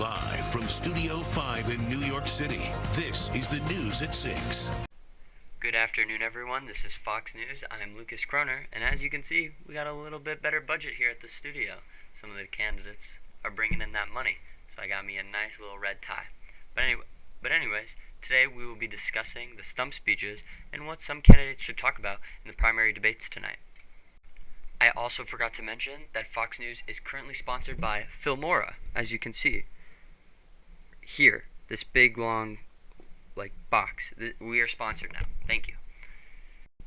Live from Studio 5 in New York City, this is the News at 6. Good afternoon, everyone. This is Fox News. I'm Lucas Kroner, and as you can see, we got a little bit better budget here at the studio. Some of the candidates are bringing in that money, so I got me a nice little red tie. But anyways, today we will be discussing the stump speeches and what some candidates should talk about in the primary debates tonight. I also forgot to mention that Fox News is currently sponsored by Filmora, as you can see. Here, this big long box. We are sponsored now. Thank you.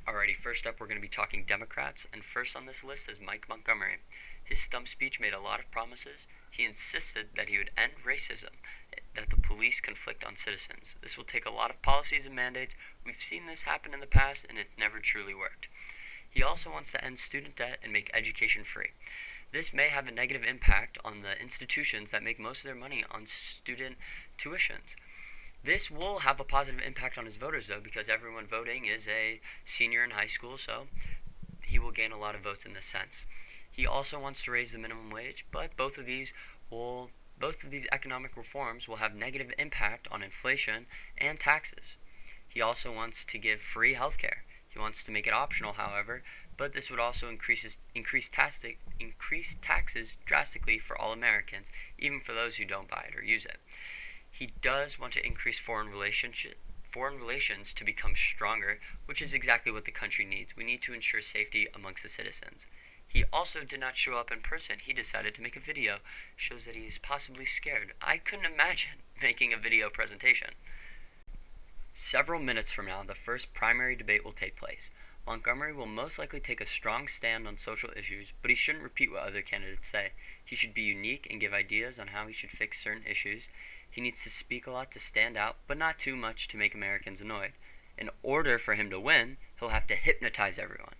Alrighty, first up we're going to be talking Democrats, and first on this list is Mike Montgomery. His stump speech made a lot of promises. He insisted that he would end racism, that the police conflict on citizens. This will take a lot of policies and mandates. We've seen this happen in the past, and it never truly worked. He also wants to end student debt and make education free. This may have a negative impact on the institutions that make most of their money on student tuitions. This will have a positive impact on his voters, though, because everyone voting is a senior in high school, so he will gain a lot of votes in this sense. He also wants to raise the minimum wage, but both of these economic reforms will have negative impact on inflation and taxes. He also wants to give free health care. He wants to make it optional, however, but this would also increase taxes drastically for all Americans, even for those who don't buy it or use it. He does want to increase foreign relations to become stronger, which is exactly what the country needs. We need to ensure safety amongst the citizens. He also did not show up in person. He decided to make a video. Shows that he is possibly scared. I couldn't imagine making a video presentation. Several minutes from now, the first primary debate will take place. Montgomery will most likely take a strong stand on social issues, but he shouldn't repeat what other candidates say. He should be unique and give ideas on how he should fix certain issues. He needs to speak a lot to stand out, but not too much to make Americans annoyed. In order for him to win, he'll have to hypnotize everyone.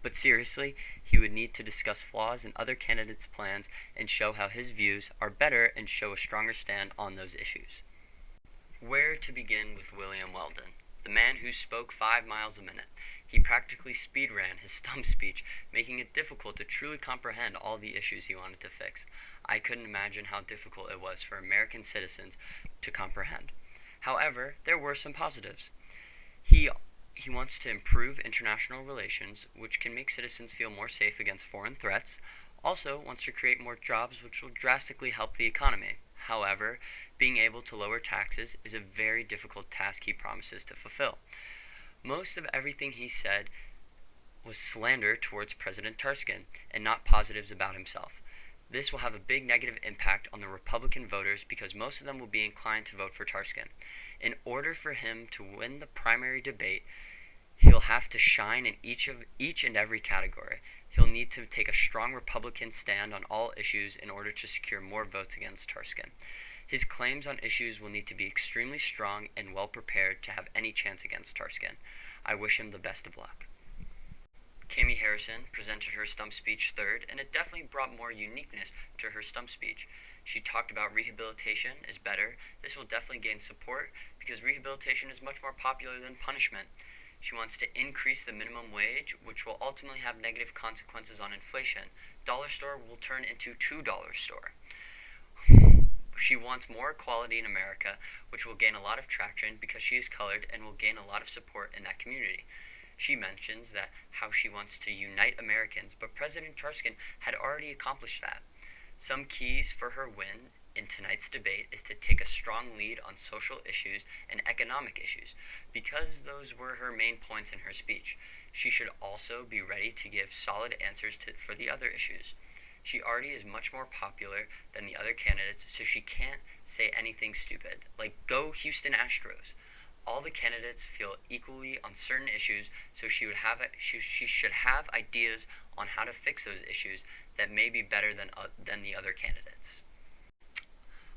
But seriously, he would need to discuss flaws in other candidates' plans and show how his views are better and show a stronger stand on those issues. Where to begin with William Weldon, the man who spoke 5 miles a minute? He practically speed ran his stump speech, making it difficult to truly comprehend all the issues he wanted to fix. I couldn't imagine how difficult it was for American citizens to comprehend. However, there were some positives. He wants to improve international relations, which can make citizens feel more safe against foreign threats. Also wants to create more jobs, which will drastically help the economy. However, being able to lower taxes is a very difficult task he promises to fulfill. Most of everything he said was slander towards President Turskin and not positives about himself. This will have a big negative impact on the Republican voters because most of them will be inclined to vote for Turskin. In order for him to win the primary debate, he'll have to shine in each and every category. He'll need to take a strong Republican stand on all issues in order to secure more votes against Turskin. His claims on issues will need to be extremely strong and well prepared to have any chance against Turskin. I wish him the best of luck. Kami Harrison presented her stump speech third, and it definitely brought more uniqueness to her stump speech. She talked about rehabilitation is better. This will definitely gain support because rehabilitation is much more popular than punishment. She wants to increase the minimum wage, which will ultimately have negative consequences on inflation. Dollar store will turn into $2 store. She wants more equality in America, which will gain a lot of traction because she is colored and will gain a lot of support in that community. She mentions that how she wants to unite Americans, but President Turskin had already accomplished that. Some keys for her win in tonight's debate is to take a strong lead on social issues and economic issues, because those were her main points in her speech. She should also be ready to give solid answers for the other issues. She already is much more popular than the other candidates, so she can't say anything stupid, like "Go Houston Astros." All the candidates feel equally on certain issues, so she should have ideas on how to fix those issues that may be better than the other candidates.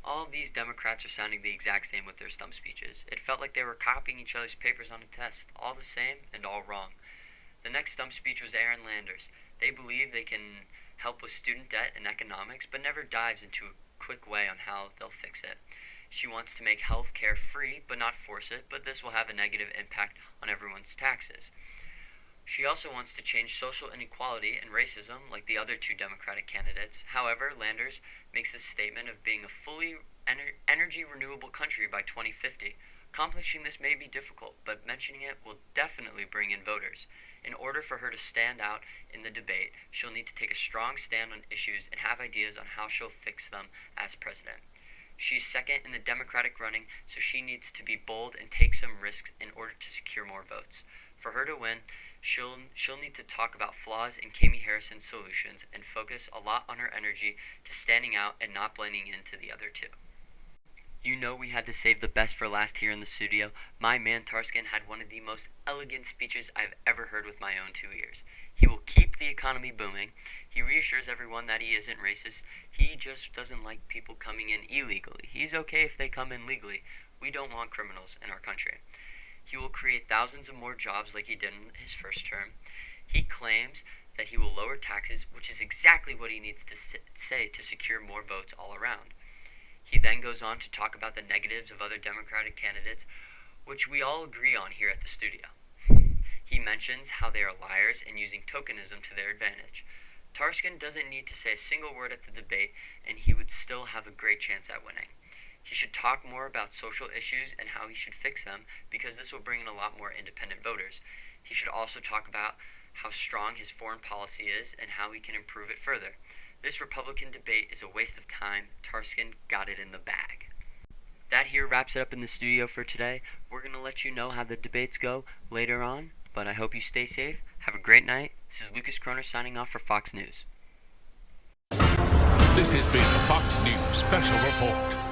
All of these Democrats are sounding the exact same with their stump speeches. It felt like they were copying each other's papers on a test, all the same and all wrong. The next stump speech was Aaron Landers. They believe they can help with student debt and economics, but never dives into a quick way on how they'll fix it. She wants to make health care free, but not force it, but this will have a negative impact on everyone's taxes. She also wants to change social inequality and racism like the other two Democratic candidates. However, Landers makes a statement of being a fully energy renewable country by 2050. Accomplishing this may be difficult, but mentioning it will definitely bring in voters. In order for her to stand out in the debate, she'll need to take a strong stand on issues and have ideas on how she'll fix them as president. She's second in the Democratic running, so she needs to be bold and take some risks in order to secure more votes. For her to win, she'll need to talk about flaws in Kami Harrison's solutions and focus a lot on her energy to standing out and not blending into the other two. You know we had to save the best for last here in the studio. My man Tarskin had one of the most elegant speeches I've ever heard with my own 2 ears. He will keep the economy booming. He reassures everyone that he isn't racist. He just doesn't like people coming in illegally. He's okay if they come in legally. We don't want criminals in our country. He will create thousands of more jobs like he did in his first term. He claims that he will lower taxes, which is exactly what he needs to say to secure more votes all around. He then goes on to talk about the negatives of other Democratic candidates, which we all agree on here at the studio. He mentions how they are liars and using tokenism to their advantage. Tarskin doesn't need to say a single word at the debate, and he would still have a great chance at winning. He should talk more about social issues and how he should fix them, because this will bring in a lot more independent voters. He should also talk about how strong his foreign policy is and how he can improve it further. This Republican debate is a waste of time. Tarskin got it in the bag. That here wraps it up in the studio for today. We're going to let you know how the debates go later on, but I hope you stay safe. Have a great night. This is Lucas Kroner signing off for Fox News. This has been a Fox News special report.